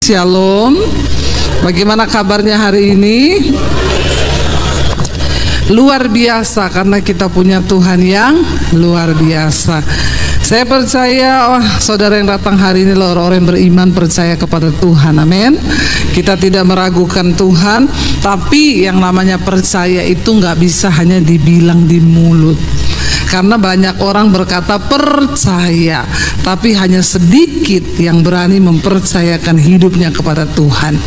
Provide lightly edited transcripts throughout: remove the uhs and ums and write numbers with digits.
Shalom. Bagaimana kabarnya hari ini? Luar biasa, karena kita punya Tuhan yang luar biasa. Saya percaya saudara yang datang hari ini orang-orang yang beriman, percaya kepada Tuhan. Amin. Kita tidak meragukan Tuhan, tapi yang namanya percaya itu nggak bisa hanya dibilang di mulut. Karena banyak orang berkata percaya, tapi hanya sedikit yang berani mempercayakan hidupnya kepada Tuhan.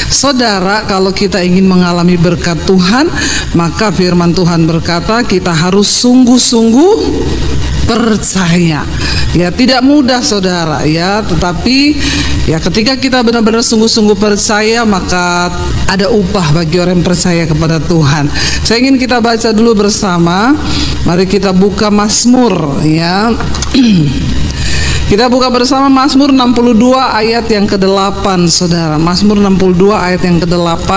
Saudara, kalau kita ingin mengalami berkat Tuhan, maka firman Tuhan berkata kita harus sungguh-sungguh percaya. Ya, tidak mudah saudara ya, tetapi ya ketika kita benar-benar sungguh-sungguh percaya, maka ada upah bagi orang yang percaya kepada Tuhan. Saya ingin kita baca dulu bersama. Mari kita buka Mazmur ya. Kita buka bersama Mazmur 62 ayat yang ke-8 saudara. Mazmur 62 ayat yang ke-8.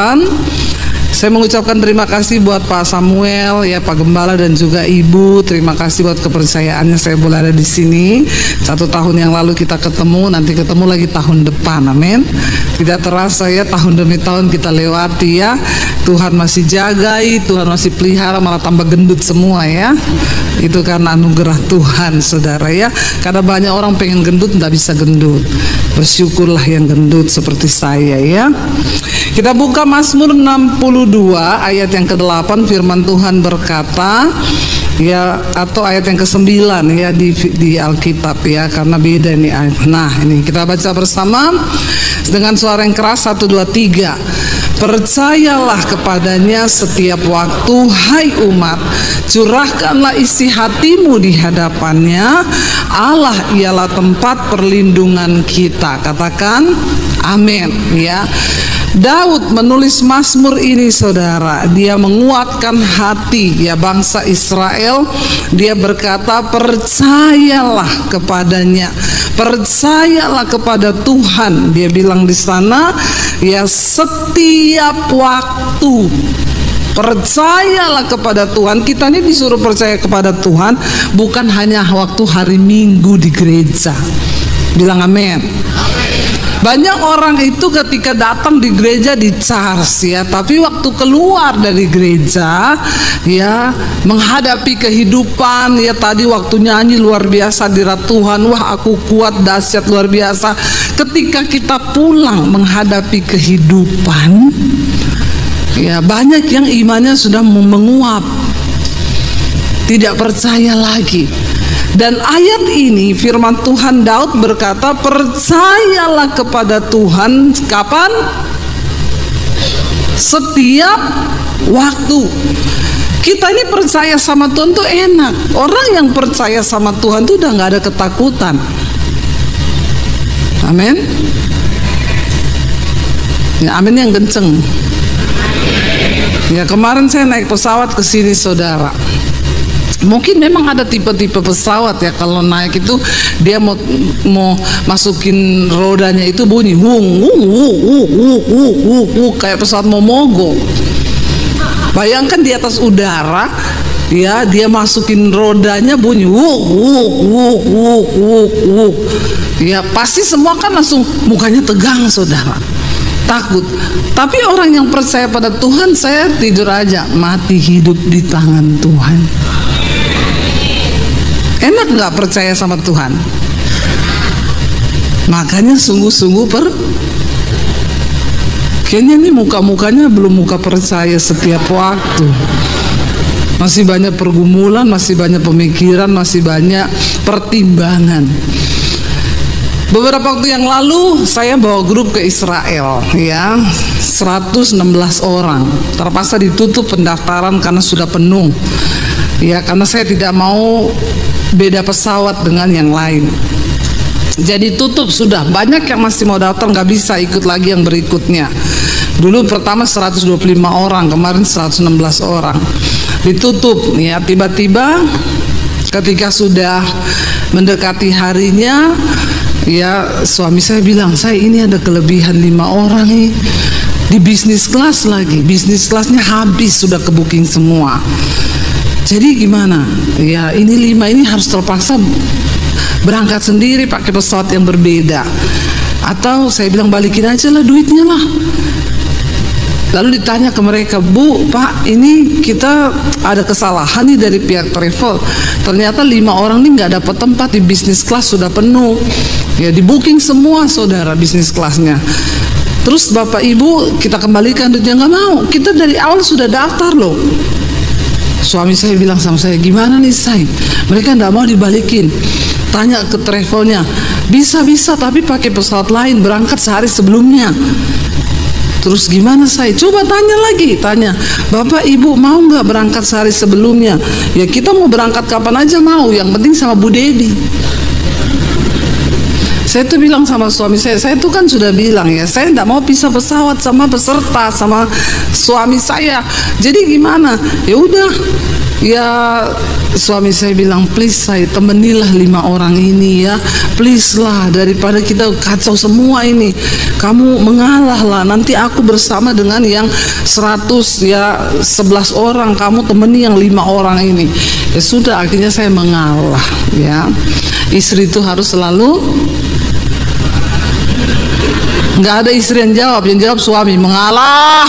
Saya mengucapkan terima kasih buat Pak Samuel, ya Pak Gembala dan juga Ibu. Terima kasih buat kepercayaannya saya boleh ada di sini. 1 tahun yang lalu kita ketemu, nanti ketemu lagi tahun depan. Amin. Tidak terasa ya, tahun demi tahun kita lewati ya. Tuhan masih jagai, Tuhan masih pelihara, malah tambah gendut semua ya. Itu karena anugerah Tuhan saudara ya. Karena banyak orang pengen gendut, nggak bisa gendut. Bersyukurlah yang gendut seperti saya ya. Kita buka Mazmur 62 ayat yang ke-8. Firman Tuhan berkata ya, atau ayat yang ke-9 ya di Alkitab ya, karena beda ini ayat. Nah ini kita baca bersama dengan suara yang keras. 1, 2, 3. Percayalah kepadanya setiap waktu, hai umat, curahkanlah isi hatimu di hadapannya. Allah ialah tempat perlindungan kita. Katakan amin ya. Daud menulis Mazmur ini saudara, dia menguatkan hati ya bangsa Israel. Dia berkata percayalah kepadanya, percayalah kepada Tuhan. Dia bilang di sana ya, setiap waktu percayalah kepada Tuhan. Kita ini disuruh percaya kepada Tuhan, bukan hanya waktu hari Minggu di gereja. Bilang amin. Banyak orang itu ketika datang di gereja dicharge ya, tapi waktu keluar dari gereja ya, menghadapi kehidupan ya, tadi waktu nyanyi luar biasa di Tuhan, wah aku kuat, dahsyat, luar biasa. Ketika kita pulang menghadapi kehidupan ya, banyak yang imannya sudah menguap, tidak percaya lagi. Dan ayat ini firman Tuhan, Daud berkata percayalah kepada Tuhan kapan? Setiap waktu. Kita ini percaya sama Tuhan tuh enak. Orang yang percaya sama Tuhan tuh udah gak ada ketakutan. Amin. Ya, amin yang kenceng. Ya, kemarin saya naik pesawat ke sini saudara. Mungkin memang ada tipe-tipe pesawat ya, kalau naik itu dia mau masukin rodanya itu bunyi wung wung wung wung wung wung, kayak pesawat mau mogok. Bayangkan di atas udara ya, dia masukin rodanya bunyi wung wung wung wung wung wung. Ya pasti semua kan langsung mukanya tegang saudara, takut. Tapi orang yang percaya pada Tuhan, saya tidur aja, mati hidup di tangan Tuhan. Enak gak percaya sama Tuhan? Makanya sungguh-sungguh kayaknya nih muka-mukanya belum muka percaya setiap waktu. Masih banyak pergumulan, masih banyak pemikiran, masih banyak pertimbangan. Beberapa waktu yang lalu saya bawa grup ke Israel ya, 116 orang. Terpaksa ditutup pendaftaran karena sudah penuh. Ya, karena saya tidak mau beda pesawat dengan yang lain. Jadi tutup sudah. Banyak yang masih mau daftar nggak bisa ikut lagi yang berikutnya. Dulu pertama 125 orang, kemarin 116 orang. Ditutup ya, tiba-tiba ketika sudah mendekati harinya ya, suami saya bilang, saya ini ada kelebihan 5 orang nih di bisnis kelas lagi. Bisnis kelasnya habis, sudah ke booking semua. Jadi gimana? Ya ini 5 ini harus terpaksa berangkat sendiri pakai pesawat yang berbeda. Atau saya bilang balikin aja lah duitnya lah. Lalu ditanya ke mereka, Bu, Pak, ini kita ada kesalahan nih dari pihak travel. Ternyata 5 orang nih nggak dapat tempat di bisnis kelas, sudah penuh. Ya di booking semua saudara bisnis kelasnya. Terus Bapak Ibu kita kembalikan duitnya, nggak mau. Kita dari awal sudah daftar loh. Suami saya bilang sama saya, gimana nih say? Mereka nggak mau dibalikin. Tanya ke travelnya, bisa tapi pakai pesawat lain, berangkat sehari sebelumnya. Terus gimana saya? Coba tanya, Bapak Ibu mau nggak berangkat sehari sebelumnya? Ya kita mau berangkat kapan aja mau, yang penting sama Bu Dedi. Saya tuh bilang sama suami saya tuh kan sudah bilang ya, saya tidak mau pisah pesawat sama peserta, sama suami saya. Jadi gimana? Ya udah, ya suami saya bilang, please saya temenilah 5 orang ini ya, please lah, daripada kita kacau semua ini, kamu mengalah lah, nanti aku bersama dengan yang 100 ya 11 orang, kamu temani yang 5 orang ini. Ya sudah, akhirnya saya mengalah ya. Istri itu harus selalu, nggak ada istri yang jawab suami, mengalah.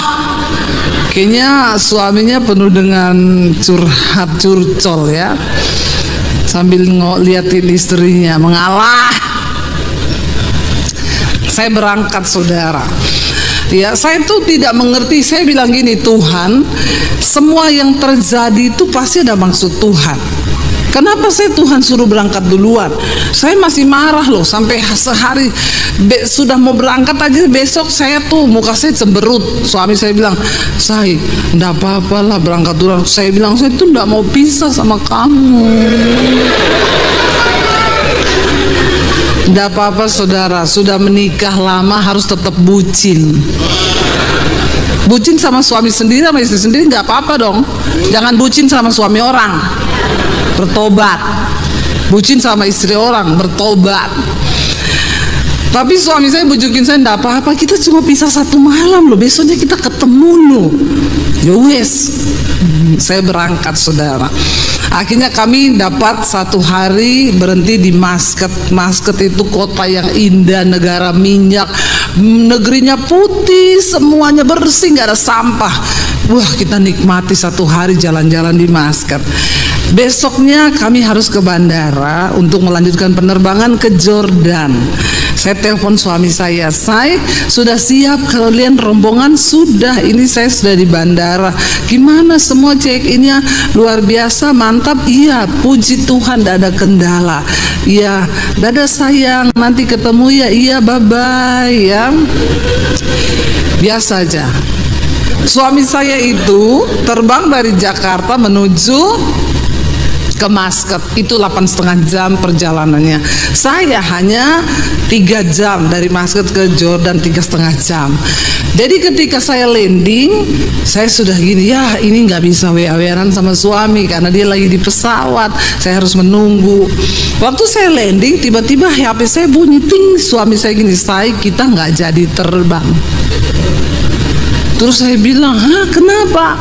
Kayaknya suaminya penuh dengan curcol ya, sambil liatin istrinya, mengalah. Saya berangkat saudara. Ya, saya tuh tidak mengerti. Saya bilang gini, Tuhan, semua yang terjadi itu pasti ada maksud Tuhan. Kenapa saya Tuhan suruh berangkat duluan? Saya masih marah loh, sampai sehari sudah mau berangkat aja, besok saya tuh muka saya cemberut. Suami saya bilang, say, enggak apa-apa lah berangkat duluan. Saya bilang, saya tuh enggak mau pisah sama kamu. Enggak apa-apa saudara, sudah menikah lama harus tetap bucin. Bucin sama suami sendiri, sama istri sendiri enggak apa-apa dong. Jangan bucin sama suami orang, bertobat. Bucin sama istri orang, bertobat. Tapi suami saya bujukin saya, enggak apa-apa, kita cuma pisah 1 malam loh, besoknya kita ketemu loh. Ya wes, saya berangkat saudara. Akhirnya kami dapat 1 hari berhenti di Muscat. Muscat itu kota yang indah, negara minyak, negerinya putih, semuanya bersih, nggak ada sampah. Wah, kita nikmati 1 hari jalan-jalan di Muscat. Besoknya kami harus ke bandara untuk melanjutkan penerbangan ke Jordan. Saya telepon suami saya sudah siap kalian rombongan? Sudah, ini saya sudah di bandara. Gimana semua check-innya? Luar biasa, mantap. Iya, puji Tuhan, tidak ada kendala. Iya, dadah sayang, nanti ketemu ya. Iya, bye-bye ya. Biasa aja. Suami saya itu terbang dari Jakarta menuju ke Muscat, itu 8,5 jam perjalanannya. Saya hanya 3 jam dari Muscat ke Jordan, 3,5 jam. Jadi ketika saya landing, saya sudah gini, ya ini nggak bisa WA-WA-an sama suami karena dia lagi di pesawat, saya harus menunggu. Waktu saya landing, tiba-tiba HP saya bunyi, ting. Suami saya gini, kita nggak jadi terbang. Terus saya bilang, hah, kenapa?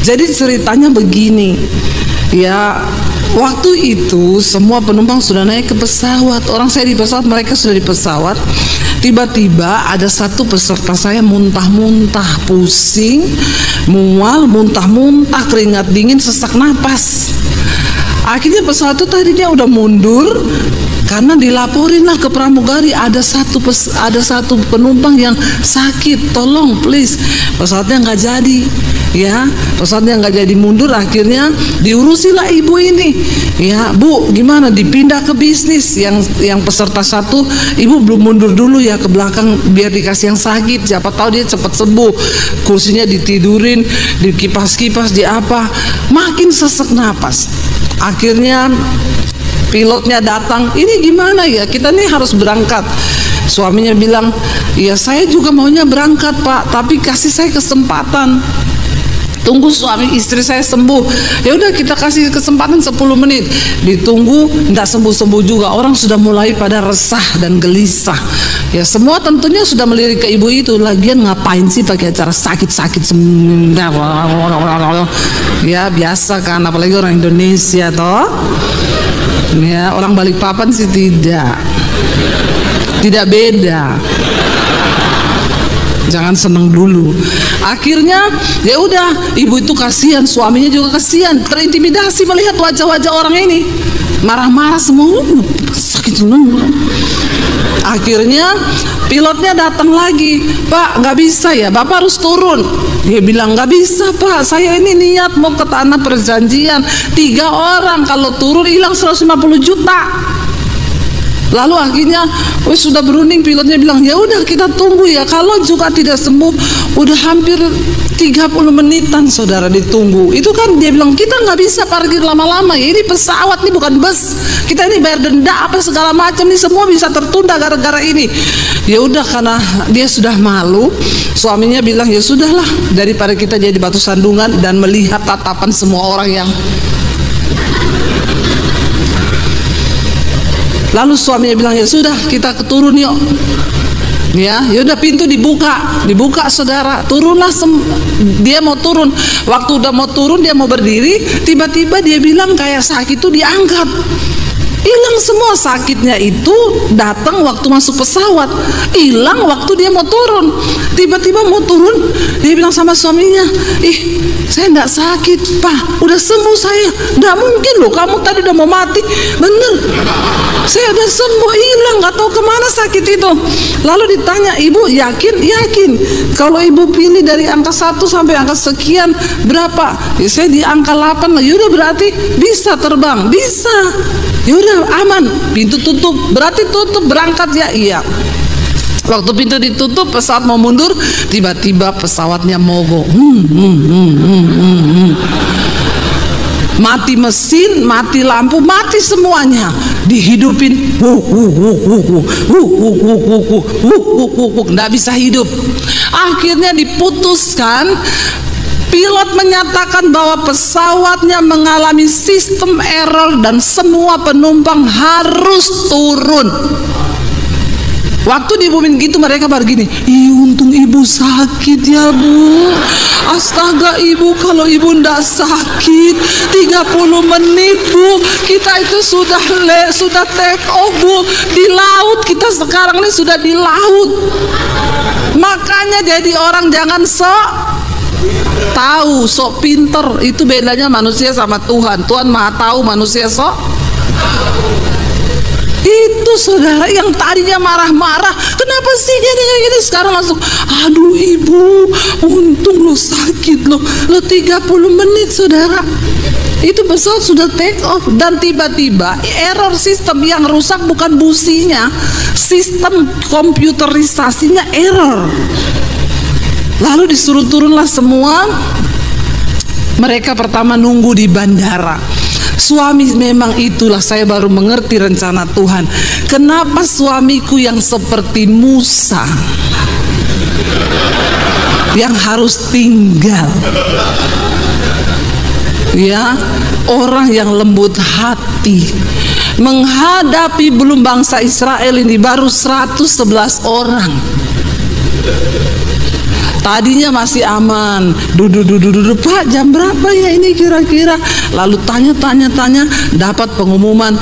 Jadi ceritanya begini. Ya, waktu itu semua penumpang sudah naik ke pesawat. Orang saya di pesawat, mereka sudah di pesawat. Tiba-tiba ada satu peserta saya muntah-muntah, pusing, mual, muntah-muntah, keringat dingin, sesak napas. Akhirnya pesawat itu tadinya udah mundur karena dilaporin lah ke pramugari, ada satu penumpang yang sakit, tolong please. Pesawatnya nggak jadi. Ya, pesawatnya nggak jadi mundur, akhirnya diurusilah ibu ini. Ya, Bu, gimana? Dipindah ke bisnis. Yang peserta 1, ibu belum mundur dulu ya ke belakang biar dikasih yang sakit. Siapa tahu dia cepat sembuh. Kursinya ditidurin, dikipas-kipas, di apa? Makin sesak napas. Akhirnya pilotnya datang. Ini gimana ya? Kita nih harus berangkat. Suaminya bilang, ya saya juga maunya berangkat Pak, tapi kasih saya kesempatan. Tunggu suami istri saya sembuh. Ya udah, kita kasih kesempatan 10 menit. Ditunggu, enggak sembuh-sembuh juga. Orang sudah mulai pada resah dan gelisah. Ya semua tentunya sudah melirik ke ibu itu. Lagian ngapain sih pakai acara sakit-sakit? Ya biasa kan, apalagi orang Indonesia toh. Ya, orang Balikpapan sih tidak beda. Jangan seneng dulu. Akhirnya ya udah, ibu itu kasihan, suaminya juga kasihan, terintimidasi melihat wajah-wajah orang ini, marah-marah semua, sakit dulu. Akhirnya pilotnya datang lagi, Pak, nggak bisa ya, Bapak harus turun. Dia bilang, nggak bisa Pak, saya ini niat mau ke tanah perjanjian, 3 orang, kalau turun hilang 150 juta. Lalu akhirnya sudah berunding, pilotnya bilang, ya udah kita tunggu ya, kalau juga tidak sembuh. Udah hampir 30 menitan saudara ditunggu. Itu kan dia bilang, kita nggak bisa parkir lama-lama ya, ini pesawat, ini bukan bus, kita ini bayar denda apa segala macam, ini semua bisa tertunda gara-gara ini. Ya udah, karena dia sudah malu, suaminya bilang, ya sudahlah, daripada kita jadi batu sandungan dan melihat tatapan semua orang yang. Lalu suaminya bilang, ya sudah, kita turun yuk. Ya udah, pintu dibuka saudara, turunlah. Dia mau turun. Waktu udah mau turun, dia mau berdiri, tiba-tiba dia bilang kayak sakit itu diangkat. Hilang semua sakitnya itu, datang waktu masuk pesawat, hilang waktu dia mau turun. Tiba-tiba mau turun, dia bilang sama suaminya, saya nggak sakit Pak, udah sembuh saya. Nggak mungkin loh, kamu tadi udah mau mati. Bener, saya udah sembuh, hilang, nggak tahu kemana sakit itu. Lalu ditanya, ibu yakin? Kalau ibu pilih dari angka 1 sampai angka sekian berapa? Ya, saya di angka 8 lah. Yaudah, berarti bisa terbang, bisa. Yaudah, aman, pintu tutup, berarti tutup, berangkat ya. Iya. Waktu pintu ditutup, pesawat mau mundur, tiba-tiba pesawatnya mogok. Mati mesin, mati lampu, mati semuanya. Dihidupin, nggak bisa hidup. Akhirnya diputuskan, pilot menyatakan bahwa pesawatnya mengalami sistem error dan semua penumpang harus turun. Waktu diumumin gitu, mereka baru gini, untung ibu sakit ya Bu. Astaga ibu, kalau ibu ndak sakit 30 menit Bu, kita itu sudah take off Bu, di laut. Kita sekarang ini sudah di laut. Makanya jadi orang jangan sok tahu, sok pinter. Itu bedanya manusia sama Tuhan. Tuhan maha tahu, manusia sok. Itu saudara yang tadinya marah-marah, kenapa sih gini, sekarang langsung, aduh ibu, untung lo sakit lo 30 menit saudara. Itu pesawat sudah take off dan tiba-tiba error sistem. Yang rusak bukan businya, sistem komputerisasinya error. Lalu disuruh turunlah semua. Mereka pertama nunggu di bandara. Suami, memang itulah saya baru mengerti rencana Tuhan. Kenapa suamiku yang seperti Musa yang harus tinggal, ya, orang yang lembut hati menghadapi belum bangsa Israel ini baru 111 orang. Tadinya masih aman, duduk Pak, jam berapa ya ini kira-kira? Lalu tanya, dapat pengumuman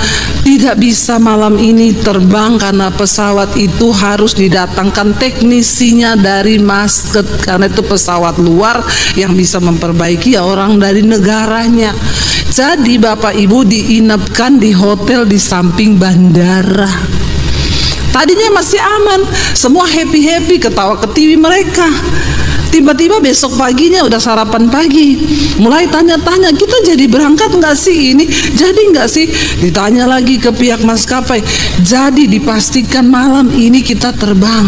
tidak bisa malam ini terbang karena pesawat itu harus didatangkan teknisinya dari Muscat, karena itu pesawat luar yang bisa memperbaiki ya orang dari negaranya. Jadi Bapak Ibu diinapkan di hotel di samping bandara. Tadinya masih aman, semua happy, ketawa-ketiwi mereka. Tiba-tiba besok paginya udah sarapan pagi, mulai tanya-tanya, kita jadi berangkat nggak sih ini? Jadi nggak sih? Ditanya lagi ke pihak maskapai, jadi dipastikan malam ini kita terbang.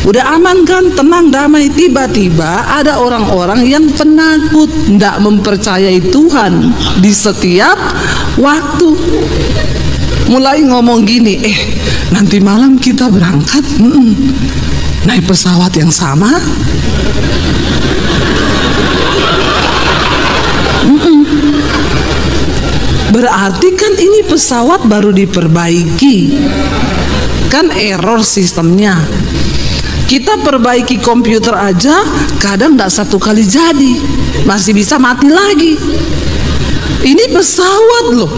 Udah aman kan, tenang, damai. Tiba-tiba ada orang-orang yang penakut, nggak mempercayai Tuhan di setiap waktu. Mulai ngomong gini, nanti malam kita berangkat, naik pesawat yang sama. Berarti kan ini pesawat baru diperbaiki, kan error sistemnya. Kita perbaiki komputer aja kadang nggak 1 kali jadi, masih bisa mati lagi. Ini pesawat loh.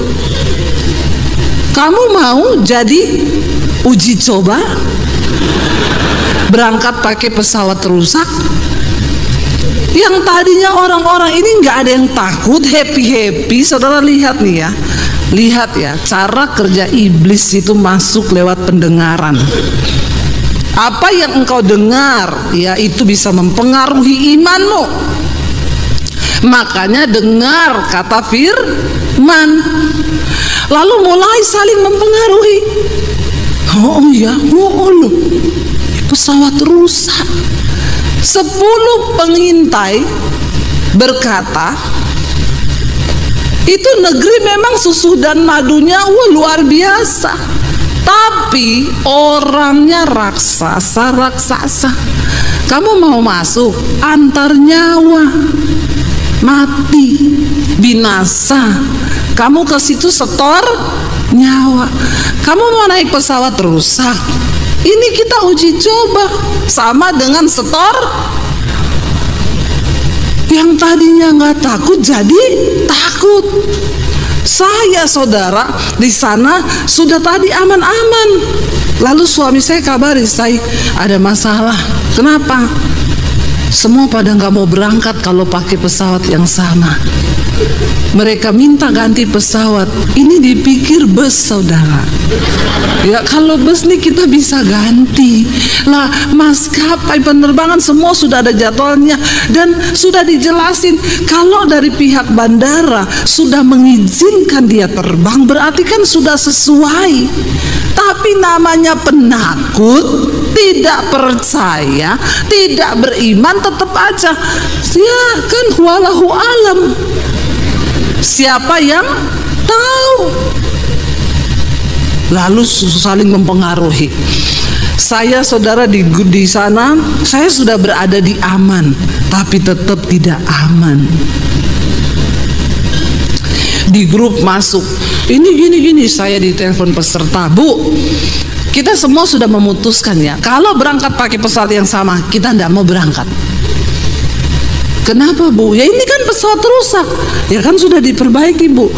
Kamu mau jadi uji coba? Berangkat pakai pesawat rusak? Yang tadinya orang-orang ini nggak ada yang takut, happy-happy. Saudara lihat nih ya, lihat ya, cara kerja iblis itu masuk lewat pendengaran. Apa yang engkau dengar, ya itu bisa mempengaruhi imanmu. Makanya dengar kata firman, lalu mulai saling mempengaruhi. Oh ya, oh loh, pesawat rusak. 10 pengintai berkata, itu negeri memang susu dan madunya luar biasa, tapi orangnya raksasa. Kamu mau masuk, antar nyawa, mati, binasa. Kamu ke situ setor nyawa. Kamu mau naik pesawat rusak, ini kita uji coba, sama dengan setor. Yang tadinya nggak takut jadi takut. Saya, saudara, di sana sudah tadi aman-aman. Lalu suami saya kabari saya ada masalah. Kenapa? Semua pada nggak mau berangkat kalau pakai pesawat yang sama. Mereka minta ganti pesawat. Ini dipikir bus, saudara. Ya kalau bus nih kita bisa ganti lah, maskapai penerbangan semua sudah ada jadwalnya dan sudah dijelasin. Kalau dari pihak bandara sudah mengizinkan dia terbang, berarti kan sudah sesuai. Tapi namanya penakut, tidak percaya, tidak beriman, tetap aja ya kan, walahu alam. Siapa yang tahu? Lalu saling mempengaruhi. Saya, saudara, di sana saya sudah berada di aman, tapi tetap tidak aman. Di grup masuk, ini gini, saya ditelepon peserta, Bu, kita semua sudah memutuskan ya, kalau berangkat pakai pesawat yang sama, kita tidak mau berangkat. Kenapa, Bu? Ya ini kan pesawat rusak. Ya kan sudah diperbaiki, Bu.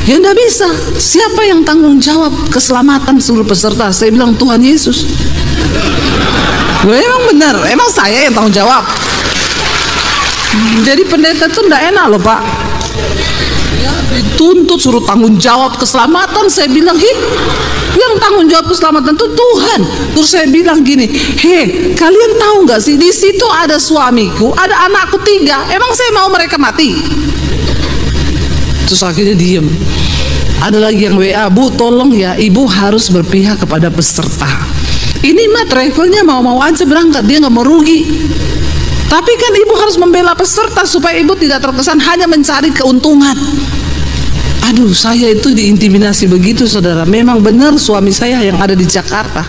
Ya enggak bisa. Siapa yang tanggung jawab keselamatan seluruh peserta? Saya bilang Tuhan Yesus. Emang benar, emang saya yang tanggung jawab. Jadi pendeta itu enggak enak loh, Pak. Ya, dituntut suruh tanggung jawab keselamatan. Saya bilang, yang tanggung jawab keselamatan itu Tuhan. Terus saya bilang gini, kalian tahu nggak sih, di situ ada suamiku, ada anakku 3. Emang saya mau mereka mati? Terus akhirnya diem. Ada lagi yang WA, Bu, tolong ya, Ibu harus berpihak kepada peserta. Ini mah travelnya mau-mau aja berangkat, dia nggak mau rugi. Tapi kan Ibu harus membela peserta supaya Ibu tidak terkesan hanya mencari keuntungan. Aduh, saya itu diintimidasi begitu, saudara. Memang benar suami saya yang ada di Jakarta.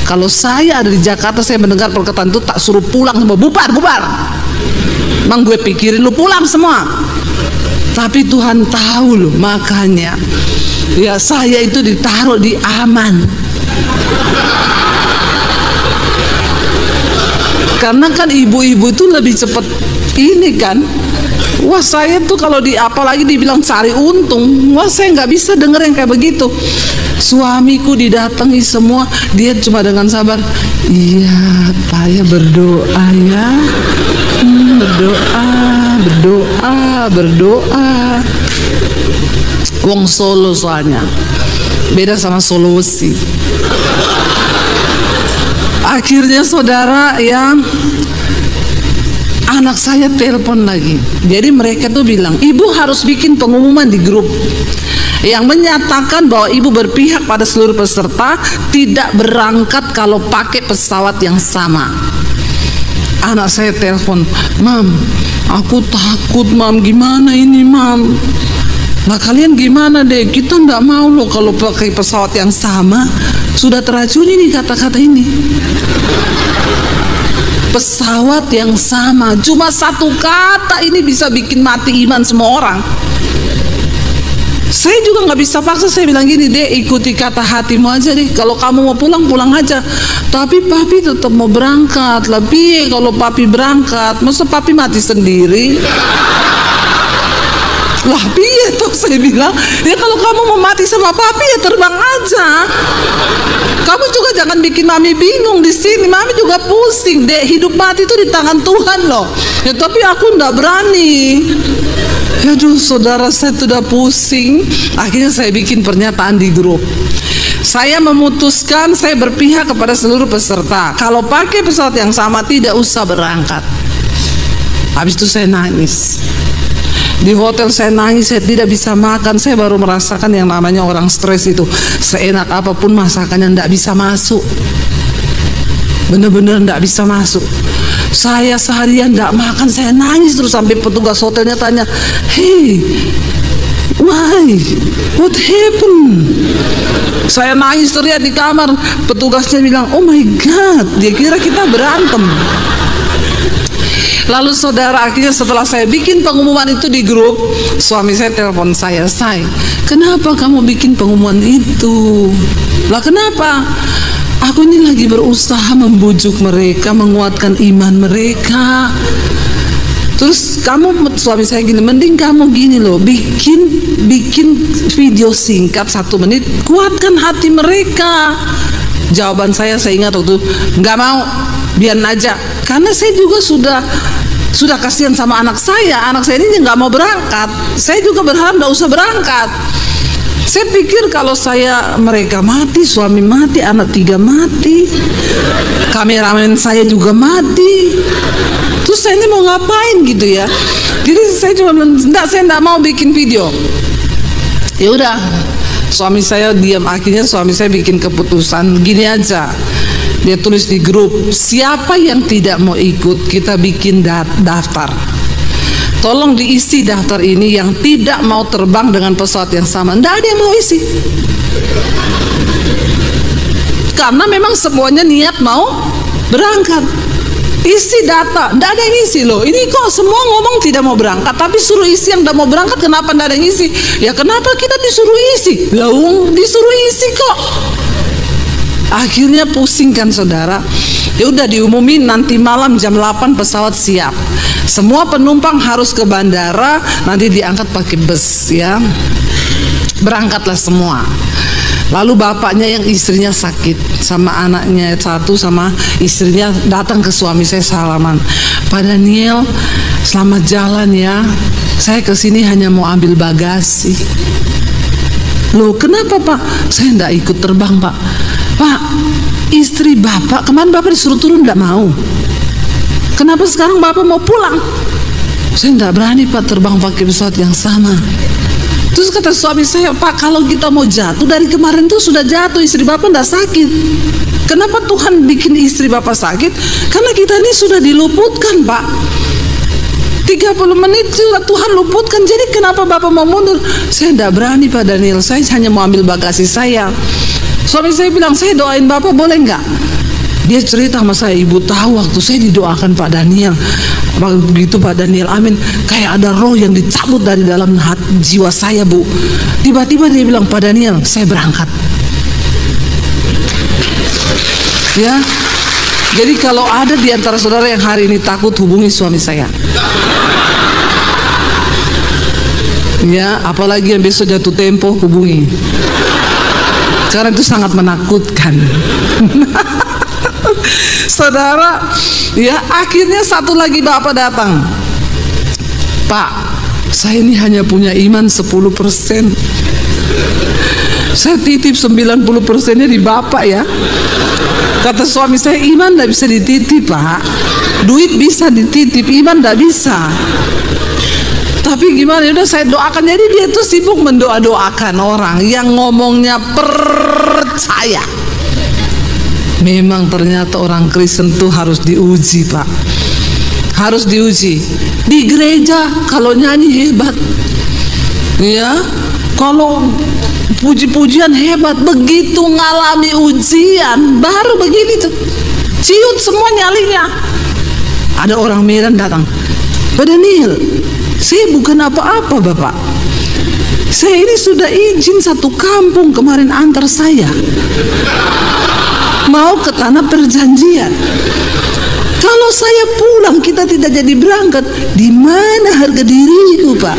Kalau saya ada di Jakarta, saya mendengar perkataan itu tak suruh pulang semua, bubar. Emang gue pikirin lu pulang semua. Tapi Tuhan tahu loh, makanya ya saya itu ditaruh di aman. Karena kan ibu-ibu itu lebih cepat ini kan. Wah, saya tuh kalau apalagi dibilang cari untung, wah saya nggak bisa denger yang kayak begitu. Suamiku didatangi semua, dia cuma dengan sabar, iya Pak ya, berdoa ya, berdoa. Wong Solo soalnya, beda sama Sulawesi. Akhirnya, saudara, ya anak saya telepon lagi. Jadi mereka tuh bilang, Ibu harus bikin pengumuman di grup yang menyatakan bahwa Ibu berpihak pada seluruh peserta, tidak berangkat kalau pakai pesawat yang sama. Anak saya telepon, Mam, aku takut, Mam, gimana ini, Mam? Nah kalian gimana deh, kita nggak mau loh kalau pakai pesawat yang sama. Sudah teracuni nih kata-kata ini. Pesawat yang sama, cuma satu kata ini bisa bikin mati iman semua orang. Saya juga nggak bisa paksa. Saya bilang gini, deh, ikuti kata hatimu aja deh. Kalau kamu mau pulang, pulang aja. Tapi papi tetap mau berangkat. Lebih kalau papi berangkat, masa papi mati sendiri? Lah piye tuh saya bilang, ya kalau kamu mau mati sama papi ya terbang aja. Kamu juga jangan bikin mami bingung di sini. Mami juga pusing, dek. Hidup mati itu di tangan Tuhan loh. Ya tapi aku nggak berani. Aduh saudara, saya sudah pusing. Akhirnya saya bikin pernyataan di grup. Saya memutuskan, saya berpihak kepada seluruh peserta. Kalau pakai pesawat yang sama tidak usah berangkat. Habis itu saya nangis. Di hotel saya nangis, saya tidak bisa makan. Saya baru merasakan yang namanya orang stres itu. Seenak apapun masakannya tidak bisa masuk. Benar-benar tidak bisa masuk. Saya seharian tidak makan, saya nangis terus sampai petugas hotelnya tanya, "Hey, why? What happened?" Saya nangis teriak di kamar. Petugasnya bilang, "Oh my God," dia kira kita berantem. Lalu saudara, akhirnya setelah saya bikin pengumuman itu di grup, suami saya telepon saya, "Say, kenapa kamu bikin pengumuman itu?" Lah kenapa? Aku ini lagi berusaha membujuk mereka, menguatkan iman mereka. Terus suami saya gini, mending kamu gini loh, bikin video singkat 1 menit, kuatkan hati mereka. Jawaban saya ingat waktu, nggak mau, biarin aja. Karena saya juga sudah kasihan sama anak saya ini nggak mau berangkat. Saya juga berharap nggak usah berangkat. Saya pikir kalau mereka mati, suami mati, anak 3 mati, kameramen saya juga mati, terus saya ini mau ngapain gitu ya. Jadi saya cuma bilang, saya enggak mau bikin video. Ya udah, suami saya diam. Akhirnya suami saya bikin keputusan gini aja. Dia tulis di grup, siapa yang tidak mau ikut, kita bikin daftar. Tolong diisi daftar ini yang tidak mau terbang dengan pesawat yang sama. Tidak ada yang mau isi. Karena memang semuanya niat mau berangkat. Isi data, tidak ada yang isi loh. Ini kok semua ngomong tidak mau berangkat, tapi suruh isi yang tidak mau berangkat, kenapa tidak ada yang isi? Ya kenapa kita disuruh isi? Laung disuruh isi kok. Akhirnya pusing kan saudara. Ya udah diumumin nanti malam jam 8 pesawat siap. Semua penumpang harus ke bandara, nanti diangkat pakai bus ya. Berangkatlah semua. Lalu bapaknya yang istrinya sakit, sama anaknya 1 sama istrinya datang ke suami saya salaman. "Pak Daniel, selamat jalan ya. Saya kesini hanya mau ambil bagasi." "Loh kenapa Pak?" "Saya tidak ikut terbang Pak." "Pak, istri Bapak kemarin Bapak disuruh turun tidak mau. Kenapa sekarang Bapak mau pulang?" "Saya tidak berani Pak terbang pakai pesawat yang sama." Terus kata suami saya, "Pak, kalau kita mau jatuh dari kemarin tuh sudah jatuh, istri Bapak tidak sakit. Kenapa Tuhan bikin istri Bapak sakit? Karena kita ini sudah diluputkan Pak. 30 menit sudah Tuhan luputkan. Jadi kenapa Bapak mau mundur?" "Saya tidak berani Pak Daniel, saya hanya mau ambil bagasi saya." Suami saya bilang, "Saya doain Bapak boleh nggak?" Dia cerita sama saya, "Ibu tahu waktu saya didoakan Pak Daniel, begitu Pak Daniel amin, kayak ada roh yang dicabut dari dalam jiwa saya Bu. Tiba-tiba dia bilang, Pak Daniel, saya berangkat." Ya, jadi kalau ada di antara saudara yang hari ini takut, hubungi suami saya. Ya, apalagi yang besok jatuh tempo, hubungi. Karena itu sangat menakutkan. Saudara, ya akhirnya satu lagi bapak datang. "Pak, saya ini hanya punya iman 10%. Saya titip 90%-nya di Bapak ya." Kata suami saya, "Iman tidak bisa dititip Pak. Duit bisa dititip, iman tidak bisa." Tapi gimana, udah saya doakan. Jadi dia tuh sibuk mendoa-doakan orang yang ngomongnya percaya. Memang ternyata orang Kristen tuh harus diuji Pak. Harus diuji. Di gereja kalau nyanyi hebat, ya, kalau puji-pujian hebat, begitu ngalami ujian baru begini tuh, ciut semua nyalinya. Ada orang Medan datang, "Pak Daniel, saya bukan apa-apa Bapak. Saya ini sudah izin satu kampung kemarin antar saya mau ke tanah perjanjian. Kalau saya pulang kita tidak jadi berangkat, di mana harga diriku Pak?"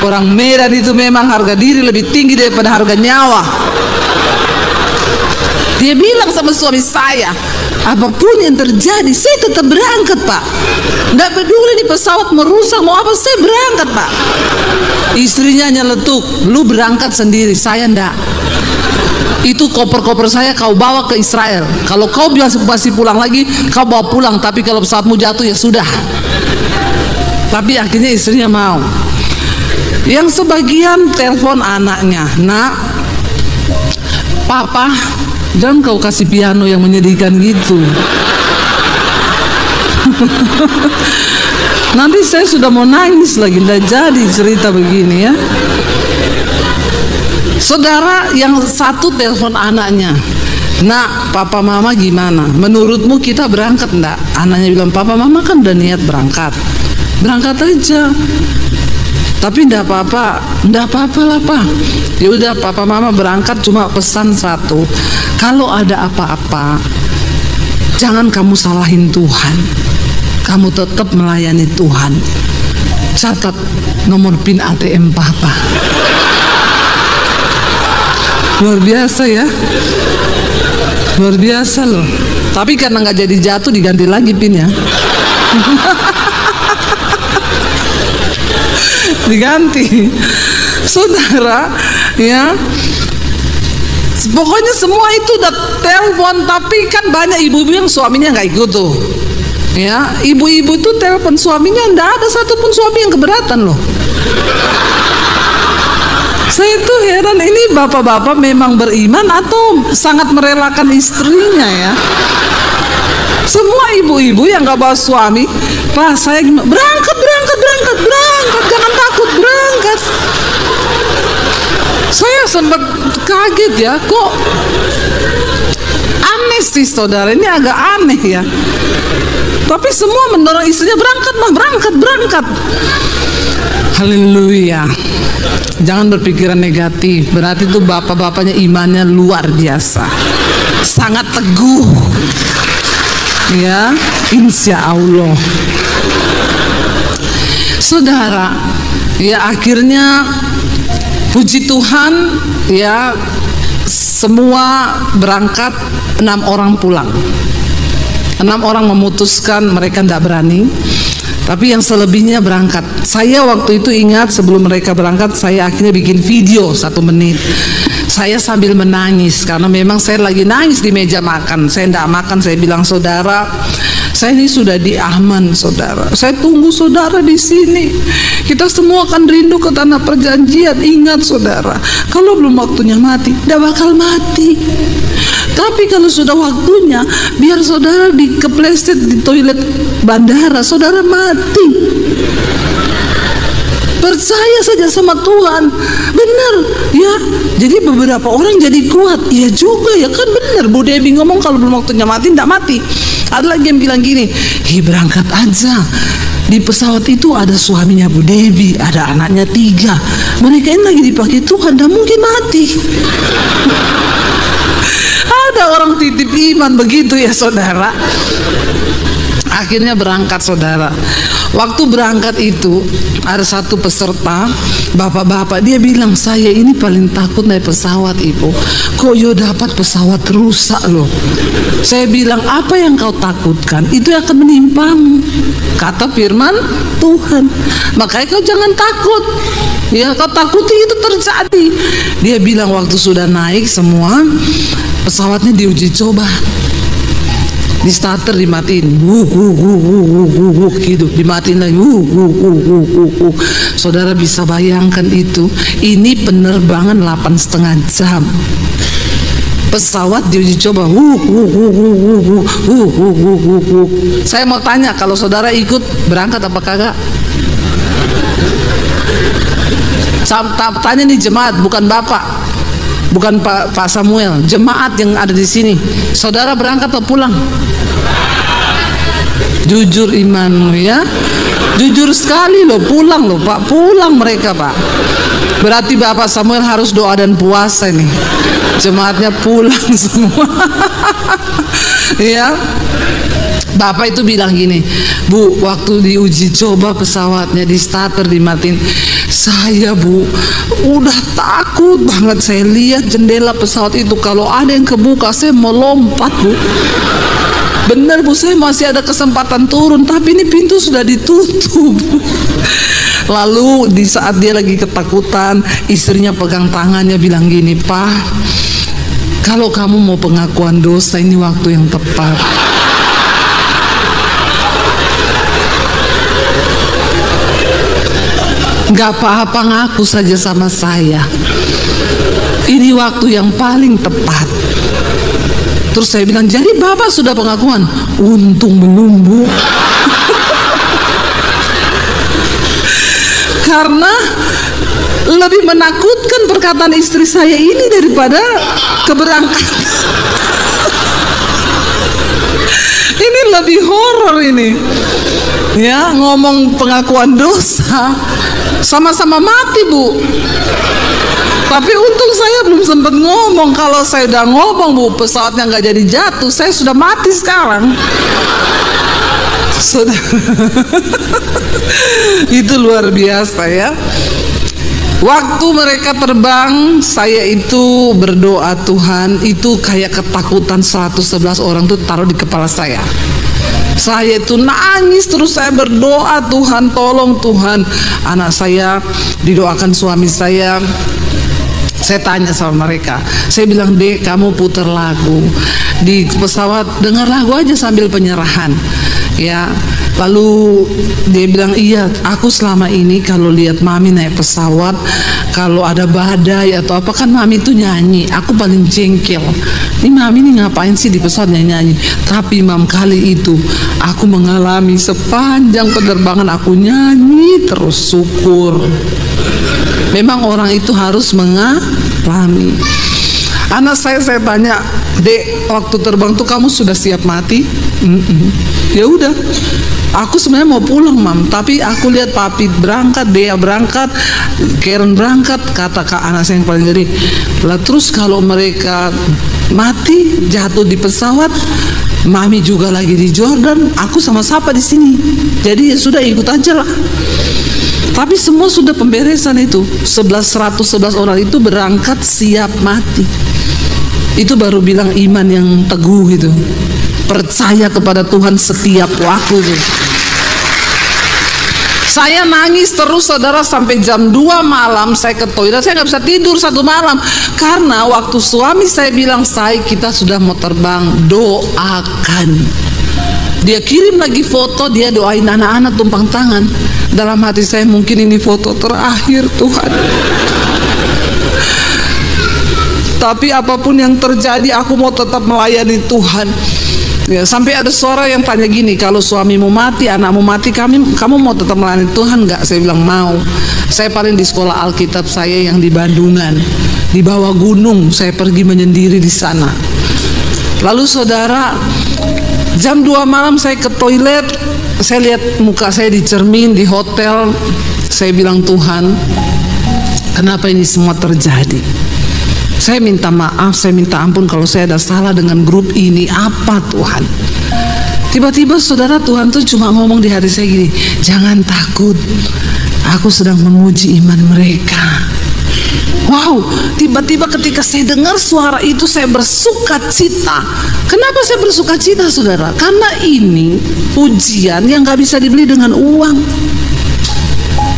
Orang Medan itu memang harga diri lebih tinggi daripada harga nyawa. Dia bilang sama suami saya, apapun yang terjadi, saya tetap berangkat, Pak. Nggak peduli di pesawat merusak mau apa, saya berangkat, Pak. Istrinya nyeletuk, lu berangkat sendiri, saya ndak. Itu koper-koper saya kau bawa ke Israel. Kalau kau masih pulang lagi, kau bawa pulang. Tapi kalau pesawatmu jatuh ya sudah. Tapi akhirnya istrinya mau. Yang sebagian telepon anaknya, nak, papa, jangan kau kasih piano yang menyedihkan gitu. Nanti saya sudah mau nangis lagi, tidak jadi cerita begini ya. Saudara yang satu telepon anaknya, nak, papa mama gimana? Menurutmu kita berangkat enggak? Anaknya bilang, papa mama kan udah niat berangkat. Berangkat aja. Tapi enggak apa-apa lah, Pak. Ya udah, papa mama berangkat, cuma pesan satu. Kalau ada apa-apa, jangan kamu salahin Tuhan. Kamu tetap melayani Tuhan. Catat nomor PIN ATM papa. Luar biasa ya, luar biasa loh. Tapi karena nggak jadi jatuh, diganti lagi pinnya. Diganti, saudara ya. Pokoknya semua itu udah telepon, tapi kan banyak ibu-ibu yang suaminya nggak ikut tuh. Ya, ibu-ibu itu telepon suaminya, nggak ada satupun suami yang keberatan loh. Saya tuh heran, ini bapak-bapak memang beriman atau sangat merelakan istrinya ya. Semua ibu-ibu yang gak bawa suami, Pak, saya berangkat, jangan takut, berangkat. Saya sempat kaget ya, kok aneh sih saudara, ini agak aneh ya. Tapi semua mendorong istrinya berangkat, mah berangkat. Haleluya. Jangan berpikiran negatif. Berarti itu bapak-bapaknya imannya luar biasa, sangat teguh ya, insya Allah. Saudara ya, akhirnya puji Tuhan ya, semua berangkat, 6 orang pulang. 6 orang memutuskan mereka tidak berani, tapi yang selebihnya berangkat. Saya waktu itu ingat, sebelum mereka berangkat, saya akhirnya bikin video 1 menit. Saya sambil menangis karena memang saya lagi nangis di meja makan. Saya tidak makan. Saya bilang, saudara, saya ini sudah di Aman, saudara. Saya tunggu saudara di sini. Kita semua akan rindu ke tanah perjanjian. Ingat saudara, kalau belum waktunya mati, tidak bakal mati. Tapi kalau sudah waktunya, biar saudara dikepleset di toilet bandara, saudara mati. Percaya saja sama Tuhan. Benar ya. Jadi beberapa orang jadi kuat. Iya juga ya, kan benar Bu Debbie ngomong kalau belum waktunya mati, tidak mati. Ada lagi yang bilang gini, berangkat aja. Di pesawat itu ada suaminya Bu Debbie, ada anaknya 3. Mereka ini lagi dipakai Tuhan, tidak mungkin mati. Ada orang titip iman begitu ya saudara. Akhirnya berangkat saudara. Waktu berangkat itu ada satu peserta, bapak-bapak, dia bilang, saya ini paling takut naik pesawat ibu. Kok yo dapat pesawat rusak loh. Saya bilang, apa yang kau takutkan itu akan menimpamu, kata firman Tuhan. Makanya kau jangan takut. Ya, kau takuti itu terjadi. Dia bilang waktu sudah naik semua, pesawatnya diuji coba. Di starter dimatiin, gitu, dimatiin lagi, Saudara bisa bayangkan itu. Ini penerbangan 8,5 jam. Pesawat diuji coba, Saya mau tanya, kalau saudara ikut berangkat apa kagak? Tanya nih jemaat, bukan bapak, bukan Pak Samuel, jemaat yang ada di sini. Saudara berangkat atau pulang? Jujur imanmu ya, jujur sekali loh, pulang loh Pak, pulang mereka Pak. Berarti Bapak Samuel harus doa dan puasa nih. Jemaatnya pulang semua. Ya, Bapak itu bilang gini, Bu, waktu diuji coba pesawatnya, di starter dimatiin, saya Bu udah takut banget. Saya lihat jendela pesawat itu, kalau ada yang kebuka saya mau lompat Bu. Bener Bu, saya masih ada kesempatan turun, tapi ini pintu sudah ditutup. Lalu di saat dia lagi ketakutan, istrinya pegang tangannya bilang gini, Pak, kalau kamu mau pengakuan dosa, ini waktu yang tepat. Gak apa-apa, ngaku saja sama saya. Ini waktu yang paling tepat. Terus saya bilang, jadi Bapak sudah pengakuan? Untung belum Bu. Karena lebih menakutkan perkataan istri saya ini daripada keberangkatan. Ini lebih horor ini. Ya, ngomong pengakuan dosa, sama-sama mati Bu. Tapi untung saya belum sempat ngomong. Kalau saya udah ngomong Bu, pesawatnya nggak jadi jatuh, saya sudah mati sekarang. Sudah. Itu luar biasa ya. Waktu mereka terbang, saya itu berdoa, Tuhan, itu kayak ketakutan 111 orang tuh taruh di kepala saya. Saya itu nangis terus, saya berdoa, Tuhan tolong Tuhan. Anak saya didoakan suami saya. Saya tanya sama mereka, saya bilang, Dek, kamu putar lagu di pesawat, dengar lagu aja sambil penyerahan. Ya, lalu dia bilang, iya, aku selama ini kalau lihat Mami naik pesawat, kalau ada badai atau apa kan Mami itu nyanyi, aku paling jengkel. Ini Mami ini ngapain sih di pesawat nyanyi? Tapi Mam, kali itu aku mengalami sepanjang penerbangan aku nyanyi terus, syukur. Memang orang itu harus mengalami. Anak saya tanya, Dek, waktu terbang tuh kamu sudah siap mati? Ya udah, aku sebenarnya mau pulang Mam, tapi aku lihat Papi berangkat, Dea berangkat, Karen berangkat, kata kak anak saya yang paling gede, lah terus kalau mereka mati jatuh di pesawat, Mami juga lagi di Jordan, aku sama siapa di sini? Jadi ya sudah, ikut aja lah. Tapi semua sudah pemberesan itu. 111 orang itu berangkat siap mati. Itu baru bilang iman yang teguh itu. Percaya kepada Tuhan setiap waktu itu. Saya nangis terus saudara sampai jam 2 malam. Saya ke toilet, saya nggak bisa tidur satu malam. Karena waktu suami saya bilang, Say, kita sudah mau terbang, doakan. Dia kirim lagi foto, dia doain anak-anak tumpang tangan. Dalam hati saya, mungkin ini foto terakhir Tuhan. Tapi apapun yang terjadi, aku mau tetap melayani Tuhan. Ya, sampai ada suara yang tanya gini, kalau suamimu mati, anakmu mati, kamu mau tetap melayani Tuhan nggak? Saya bilang mau. Saya paling di sekolah Alkitab saya yang di Bandungan, di bawah gunung, saya pergi menyendiri di sana. Lalu saudara, jam 2 malam saya ke toilet, saya lihat muka saya di cermin di hotel. Saya bilang, Tuhan, kenapa ini semua terjadi? Saya minta maaf, saya minta ampun kalau saya ada salah dengan grup ini. Apa Tuhan? Tiba-tiba saudara, Tuhan tuh cuma ngomong di hati saya gini, jangan takut, aku sedang menguji iman mereka. Wow, tiba-tiba ketika saya dengar suara itu, saya bersuka cita. Kenapa saya bersuka cita saudara? Karena ini ujian yang gak bisa dibeli dengan uang.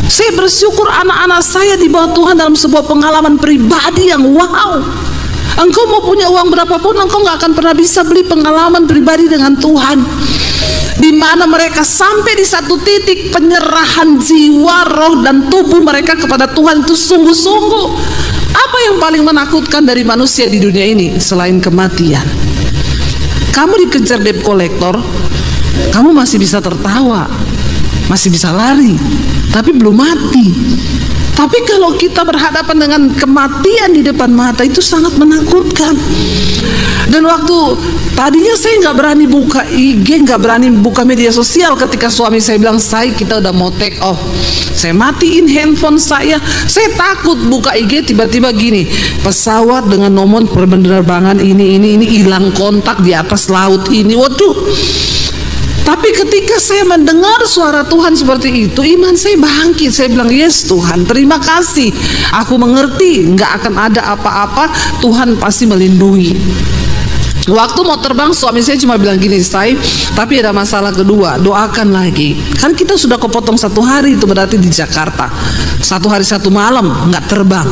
Saya bersyukur anak-anak saya dibawa Tuhan dalam sebuah pengalaman pribadi yang wow. Engkau mau punya uang berapapun, engkau gak akan pernah bisa beli pengalaman pribadi dengan Tuhan, di mana mereka sampai di satu titik penyerahan jiwa, roh, dan tubuh mereka kepada Tuhan itu sungguh-sungguh. Apa yang paling menakutkan dari manusia di dunia ini selain kematian? Kamu dikejar debt collector, kamu masih bisa tertawa, masih bisa lari, tapi belum mati. Tapi kalau kita berhadapan dengan kematian di depan mata, itu sangat menakutkan. Dan waktu tadinya saya nggak berani buka IG, nggak berani buka media sosial ketika suami saya bilang, Say, kita udah mau take off. Saya matiin handphone saya takut buka IG, tiba-tiba gini, pesawat dengan nomor penerbangan ini hilang kontak di atas laut ini. Waduh, Tapi ketika saya mendengar suara Tuhan seperti itu, iman saya bangkit. Saya bilang, yes Tuhan, terima kasih. Aku mengerti, nggak akan ada apa-apa, Tuhan pasti melindungi. Waktu mau terbang, suami saya cuma bilang gini, say, tapi ada masalah kedua, doakan lagi. Kan kita sudah kepotong 1 hari, itu berarti di Jakarta 1 hari 1 malam nggak terbang.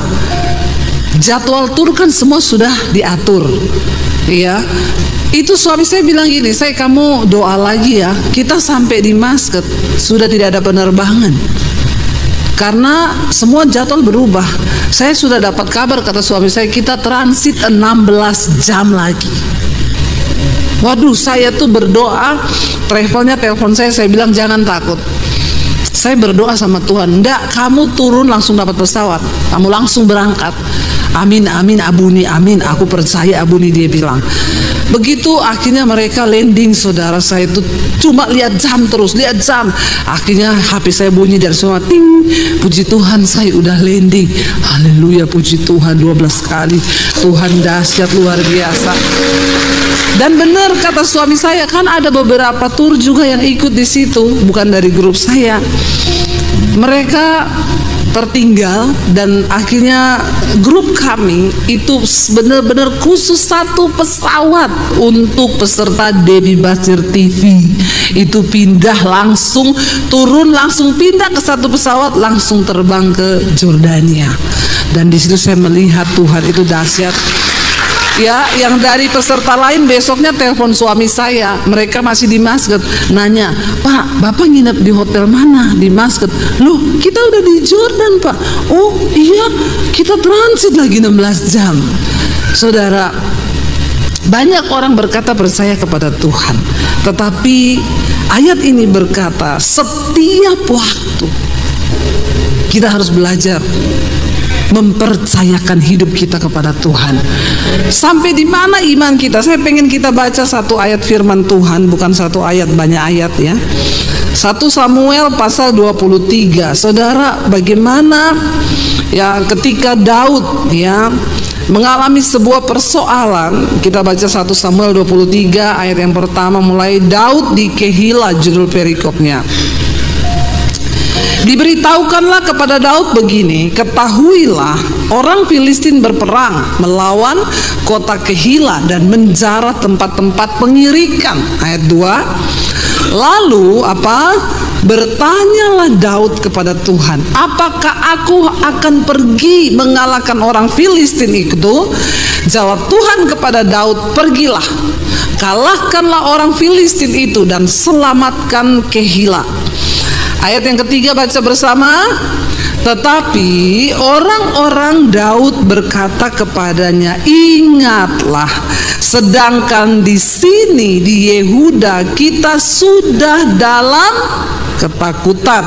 Jadwal tur kan semua sudah diatur, ya. Itu suami saya bilang gini, saya kamu doa lagi ya, kita sampai di Muscat sudah tidak ada penerbangan karena semua jadwal berubah. Saya sudah dapat kabar, kata suami saya, kita transit 16 jam lagi. Waduh, saya tuh berdoa, travelnya telepon saya bilang jangan takut. Saya berdoa sama Tuhan, enggak, kamu turun langsung dapat pesawat, kamu langsung berangkat. Amin, amin, Abuni, amin, aku percaya Abuni, dia bilang. Begitu akhirnya mereka landing, saudara, saya itu cuma lihat jam terus, lihat jam. Akhirnya HP saya bunyi dari semua, ting, puji Tuhan saya udah landing. Haleluya, puji Tuhan, 12 kali. Tuhan dahsyat, luar biasa. Dan benar kata suami saya, kan ada beberapa tur juga yang ikut di situ, bukan dari grup saya. Mereka tertinggal dan akhirnya grup kami itu benar-benar khusus 1 pesawat untuk peserta Debbie Basir TV. Itu pindah langsung, turun langsung pindah ke 1 pesawat, langsung terbang ke Jordania. Dan di situ saya melihat Tuhan itu dahsyat. Ya, yang dari peserta lain besoknya telepon suami saya, mereka masih di Muscat, nanya, Pak, Bapak nginep di hotel mana di Muscat? Loh, kita udah di Jordan, Pak. Oh iya, kita transit lagi 16 jam. Saudara, banyak orang berkata percaya kepada Tuhan, tetapi ayat ini berkata setiap waktu kita harus belajar mempercayakan hidup kita kepada Tuhan. Sampai di mana iman kita? Saya pengen kita baca 1 ayat firman Tuhan, bukan 1 ayat, banyak ayat ya. 1 Samuel pasal 23. Saudara, bagaimana ya ketika Daud ya mengalami sebuah persoalan. Kita baca 1 Samuel 23 ayat yang pertama, mulai Daud di Kehila, judul perikopnya. Diberitahukanlah kepada Daud begini, ketahuilah orang Filistin berperang melawan kota Kehila dan menjarah tempat-tempat pengirikan. Ayat 2. Lalu apa? Bertanyalah Daud kepada Tuhan, apakah aku akan pergi mengalahkan orang Filistin itu? Jawab Tuhan kepada Daud, pergilah, kalahkanlah orang Filistin itu dan selamatkan Kehila. Ayat yang ketiga baca bersama. Tetapi orang-orang Daud berkata kepadanya, ingatlah, sedangkan di sini di Yehuda kita sudah dalam ketakutan.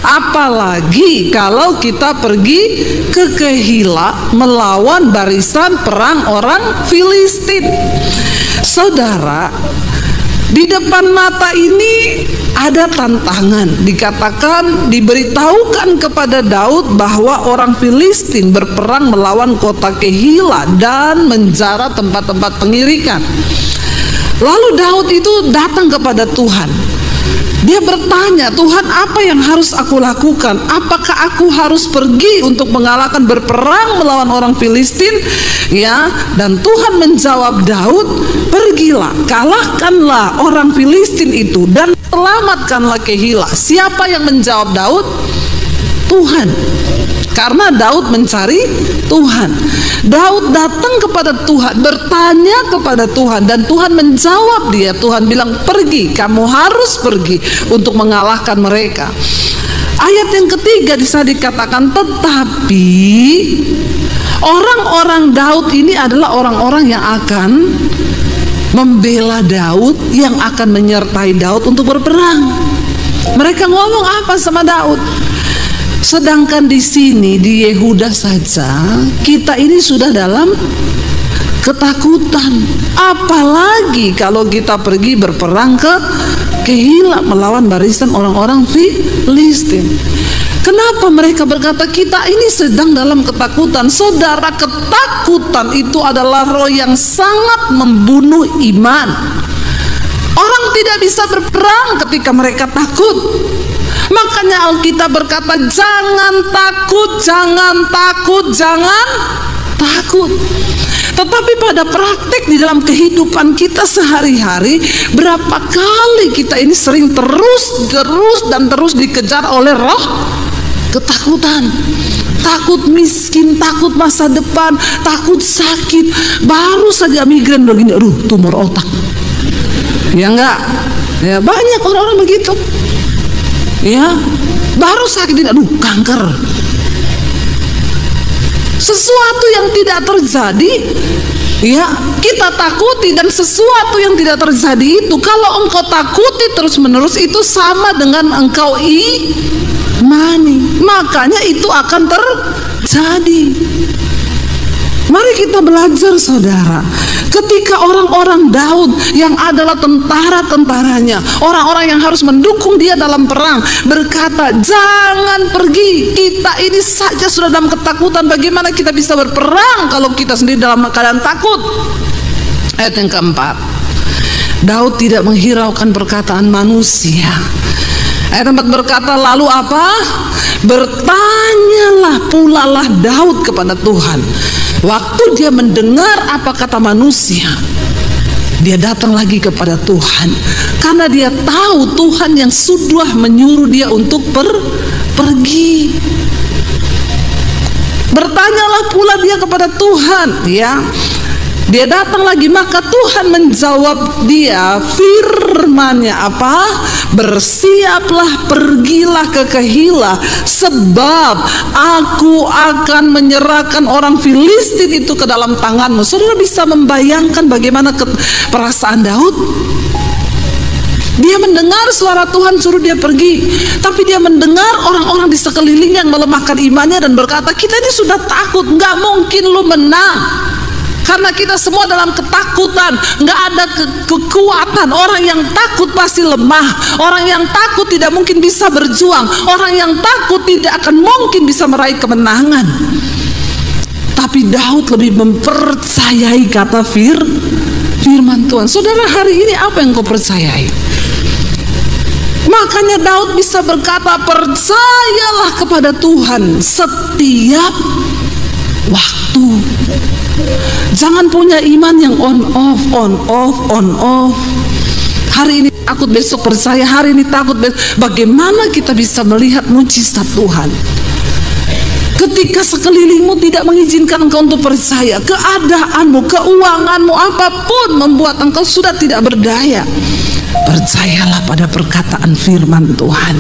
Apalagi kalau kita pergi ke Kehila melawan barisan perang orang Filistin. Saudara, di depan mata ini ada tantangan. Dikatakan, diberitahukan kepada Daud bahwa orang Filistin berperang melawan kota Kehila dan menjarah tempat-tempat pengirikan. Lalu Daud itu datang kepada Tuhan. Dia bertanya, Tuhan, apa yang harus aku lakukan? Apakah aku harus pergi untuk mengalahkan, berperang melawan orang Filistin? Ya, dan Tuhan menjawab Daud, pergilah, kalahkanlah orang Filistin itu dan selamatkanlah Kehila. Siapa yang menjawab Daud? Tuhan. Karena Daud mencari Tuhan. Daud datang kepada Tuhan, bertanya kepada Tuhan, dan Tuhan menjawab dia. Tuhan bilang, pergi, kamu harus pergi untuk mengalahkan mereka. Ayat yang ketiga di sana dikatakan, tetapi orang-orang Daud ini adalah orang-orang yang akan membela Daud, yang akan menyertai Daud untuk berperang. Mereka ngomong apa sama Daud? Sedangkan di sini di Yehuda saja kita ini sudah dalam ketakutan. Apalagi kalau kita pergi berperang ke Kehila melawan barisan orang-orang Filistin. Kenapa mereka berkata kita ini sedang dalam ketakutan? Saudara, ketakutan itu adalah roh yang sangat membunuh iman. Orang tidak bisa berperang ketika mereka takut. Makanya Alkitab berkata, jangan takut, jangan takut, jangan takut. Tetapi pada praktek di dalam kehidupan kita sehari-hari, berapa kali kita ini sering terus dikejar oleh roh ketakutan. Takut miskin, takut masa depan, takut sakit. Baru saja migrain begini, aduh tumor otak. Ya enggak? Ya banyak orang-orang begitu. Ya, baru sakit, aduh kanker. Sesuatu yang tidak terjadi, ya kita takuti, dan sesuatu yang tidak terjadi itu kalau engkau takuti terus-menerus itu sama dengan engkau imani, makanya itu akan terjadi. Mari kita belajar, saudara. Ketika orang-orang Daud yang adalah tentara-tentaranya, orang-orang yang harus mendukung dia dalam perang, berkata, jangan pergi, kita ini saja sudah dalam ketakutan, bagaimana kita bisa berperang kalau kita sendiri dalam keadaan takut. Ayat yang keempat, Daud tidak menghiraukan perkataan manusia. Ayat 4 berkata, lalu apa? Bertanyalah pula lah Daud kepada Tuhan. Waktu dia mendengar apa kata manusia, dia datang lagi kepada Tuhan, karena dia tahu Tuhan yang sudah menyuruh dia untuk pergi. Bertanyalah pula dia kepada Tuhan, ya. Dia datang lagi, maka Tuhan menjawab dia, firman-Nya apa? Bersiaplah, pergilah ke Kehila, sebab aku akan menyerahkan orang Filistin itu ke dalam tanganmu. Saudara bisa membayangkan bagaimana perasaan Daud? Dia mendengar suara Tuhan suruh dia pergi, tapi dia mendengar orang-orang di sekelilingnya yang melemahkan imannya dan berkata, kita ini sudah takut, nggak mungkin lu menang. Karena kita semua dalam ketakutan, nggak ada kekuatan. Orang yang takut pasti lemah. Orang yang takut tidak mungkin bisa berjuang. Orang yang takut tidak akan mungkin bisa meraih kemenangan. Tapi Daud lebih mempercayai kata firman Tuhan. Saudara, hari ini apa yang kau percayai? Makanya Daud bisa berkata, percayalah kepada Tuhan setiap waktu. Jangan punya iman yang on off, on off, on off. Hari ini takut, besok percaya, hari ini takut, besok. Bagaimana kita bisa melihat mujizat Tuhan ketika sekelilingmu tidak mengizinkan engkau untuk percaya? Keadaanmu, keuanganmu, apapun membuat engkau sudah tidak berdaya. Percayalah pada perkataan firman Tuhan.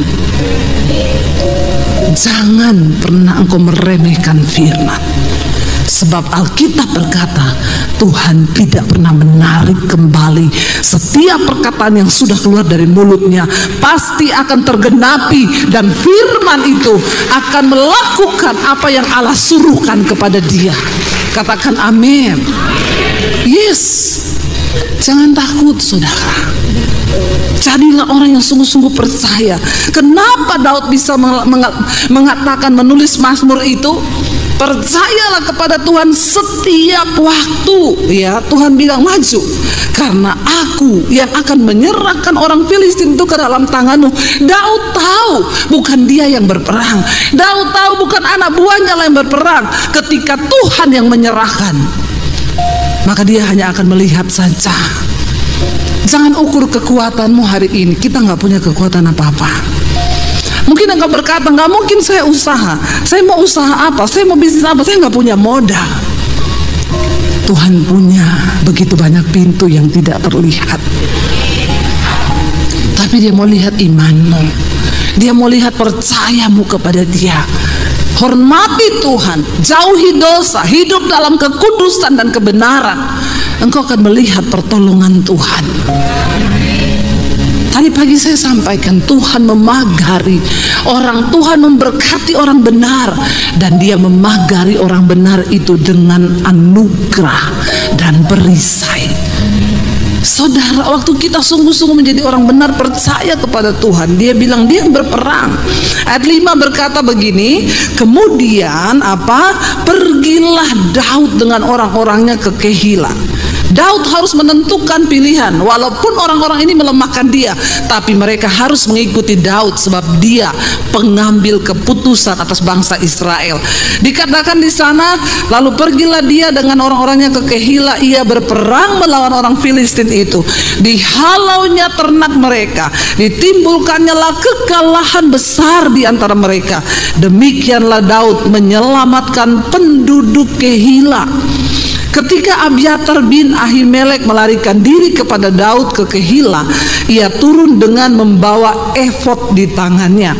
Jangan pernah engkau meremehkan firman. Sebab Alkitab berkata, Tuhan tidak pernah menarik kembali. Setiap perkataan yang sudah keluar dari mulutnya pasti akan tergenapi, dan firman itu akan melakukan apa yang Allah suruhkan kepada dia. Katakan amin. Yes. Jangan takut, saudara. Jadilah orang yang sungguh-sungguh percaya. Kenapa Daud bisa mengatakan, menulis Mazmur itu? Percayalah kepada Tuhan setiap waktu. Ya, Tuhan bilang maju, karena aku yang akan menyerahkan orang Filistin itu ke dalam tanganmu. Daud tahu bukan dia yang berperang. Daud tahu bukan anak buahnya yang berperang. Ketika Tuhan yang menyerahkan, maka dia hanya akan melihat saja. Jangan ukur kekuatanmu hari ini. Kita nggak punya kekuatan apa-apa. Mungkin engkau berkata, nggak mungkin saya usaha. Saya mau usaha apa? Saya mau bisnis apa? Saya nggak punya modal. Tuhan punya begitu banyak pintu yang tidak terlihat. Tapi dia mau lihat imanmu. Dia mau lihat percayamu kepada dia. Hormati Tuhan, jauhi dosa, hidup dalam kekudusan dan kebenaran. Engkau akan melihat pertolongan Tuhan. Tadi pagi saya sampaikan, Tuhan memagari orang, Tuhan memberkati orang benar, dan dia memagari orang benar itu dengan anugerah dan perisai. Saudara, waktu kita sungguh-sungguh menjadi orang benar, percaya kepada Tuhan, dia bilang dia berperang. Ayat 5 berkata begini, kemudian apa? Pergilah Daud dengan orang-orangnya ke Kehila. Daud harus menentukan pilihan. Walaupun orang-orang ini melemahkan dia, tapi mereka harus mengikuti Daud sebab dia pengambil keputusan atas bangsa Israel. Dikatakan di sana, lalu pergilah dia dengan orang-orangnya ke Kehila. Ia berperang melawan orang Filistin itu. Dihalaunya ternak mereka, ditimbulkannya lah kekalahan besar di antara mereka. Demikianlah Daud menyelamatkan penduduk Kehila. Ketika Abiatar bin Ahimelek melarikan diri kepada Daud ke Kehila, ia turun dengan membawa efod di tangannya.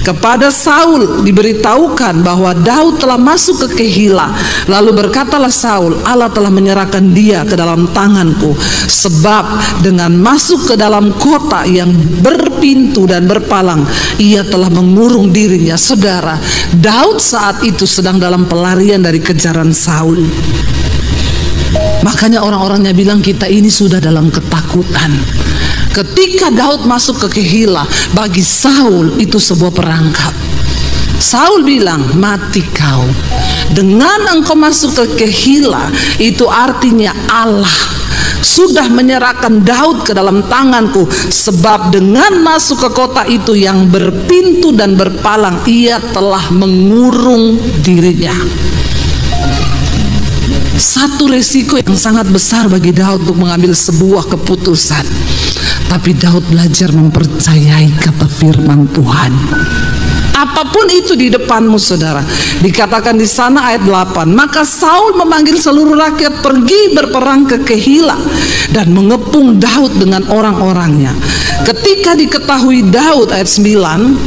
Kepada Saul diberitahukan bahwa Daud telah masuk ke Kehila. Lalu berkatalah Saul, Allah telah menyerahkan dia ke dalam tanganku, sebab dengan masuk ke dalam kota yang berpintu dan berpalang, ia telah mengurung dirinya. Saudara, Daud saat itu sedang dalam pelarian dari kejaran Saul. Makanya orang-orangnya bilang kita ini sudah dalam ketakutan. Ketika Daud masuk ke Kehila, bagi Saul itu sebuah perangkap. Saul bilang, mati kau. Dengan engkau masuk ke Kehila, itu artinya Allah sudah menyerahkan Daud ke dalam tanganku, sebab dengan masuk ke kota itu yang berpintu dan berpalang, ia telah mengurung dirinya. Satu resiko yang sangat besar bagi Daud untuk mengambil sebuah keputusan. Tapi Daud belajar mempercayai kata firman Tuhan. Apapun itu di depanmu, saudara. Dikatakan di sana ayat 8, maka Saul memanggil seluruh rakyat pergi berperang ke Kehila dan mengepung Daud dengan orang-orangnya. Ketika diketahui Daud, ayat 9,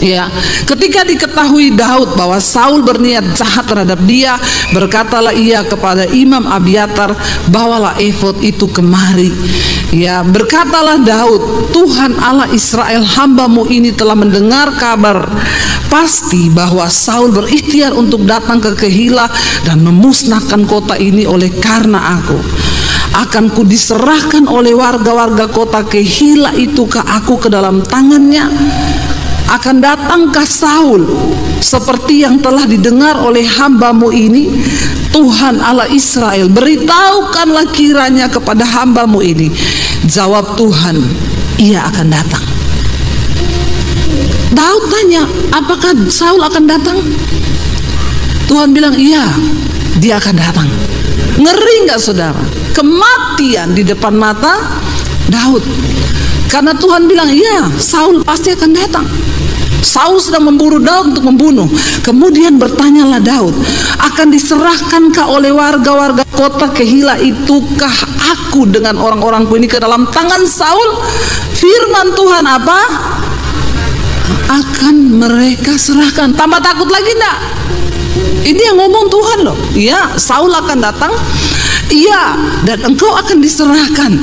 ya, ketika diketahui Daud bahwa Saul berniat jahat terhadap dia, berkatalah ia kepada Imam Abiatar, bawalah efod itu kemari. Ya, berkatalah Daud, Tuhan Allah Israel, hambamu ini telah mendengar kabar pasti bahwa Saul berikhtiar untuk datang ke Kehila dan memusnahkan kota ini oleh karena aku. Akan ku diserahkan oleh warga-warga kota Kehila itu ke aku ke dalam tangannya. Akan datangkah Saul seperti yang telah didengar oleh hambamu ini? Tuhan Allah Israel, beritahukanlah kiranya kepada hambamu ini. Jawab Tuhan, ia akan datang. Daud tanya, apakah Saul akan datang? Tuhan bilang, iya, dia akan datang. Ngeri nggak saudara? Kematian di depan mata Daud. Karena Tuhan bilang, iya, Saul pasti akan datang. Saul sedang memburu Daud untuk membunuh. Kemudian bertanyalah Daud, akan diserahkankah oleh warga-warga kota Kehila itukah aku dengan orang-orangku ini ke dalam tangan Saul? Firman Tuhan apa? Akan mereka serahkan. Tambah takut lagi enggak? Ini yang ngomong Tuhan loh. Iya, Saul akan datang. Iya, dan engkau akan diserahkan.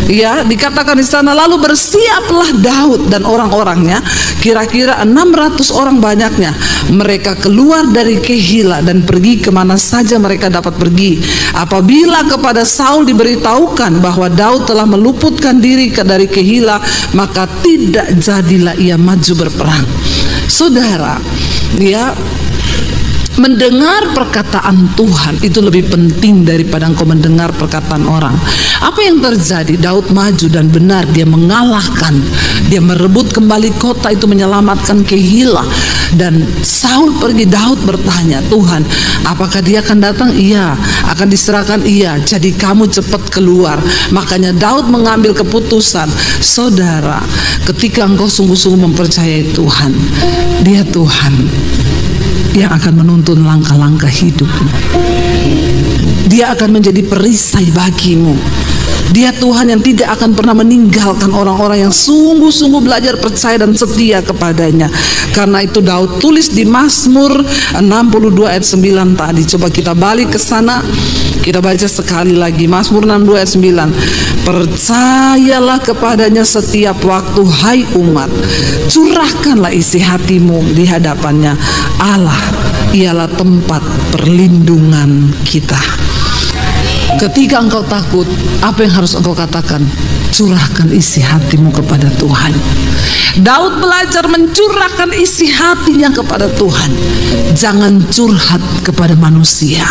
Ya, dikatakan di sana, lalu bersiaplah Daud dan orang-orangnya, kira-kira 600 orang banyaknya. Mereka keluar dari Kehila dan pergi kemana saja mereka dapat pergi. Apabila kepada Saul diberitahukan bahwa Daud telah meluputkan diri dari Kehila, maka tidak jadilah ia maju berperang. Saudara, ya, mendengar perkataan Tuhan itu lebih penting daripada engkau mendengar perkataan orang. Apa yang terjadi? Daud maju dan benar, dia mengalahkan, dia merebut kembali kota itu, menyelamatkan Kehila. Dan Saul pergi, Daud bertanya, Tuhan, apakah dia akan datang? Iya. Akan diserahkan? Iya. Jadi kamu cepat keluar. Makanya Daud mengambil keputusan. Saudara, ketika engkau sungguh-sungguh mempercayai Tuhan, dia Tuhan yang akan menuntun langkah-langkah hidupmu. Dia akan menjadi perisai bagimu. Dia Tuhan yang tidak akan pernah meninggalkan orang-orang yang sungguh-sungguh belajar percaya dan setia kepadanya. Karena itu Daud tulis di Mazmur 62 ayat 9 tadi. Coba kita balik ke sana, kita baca sekali lagi. Mazmur 62 ayat 9. Percayalah kepadanya setiap waktu, hai umat, curahkanlah isi hatimu di hadapannya. Allah ialah tempat perlindungan kita. Ketika engkau takut, apa yang harus engkau katakan? Curahkan isi hatimu kepada Tuhan. Daud belajar mencurahkan isi hatinya kepada Tuhan. Jangan curhat kepada manusia.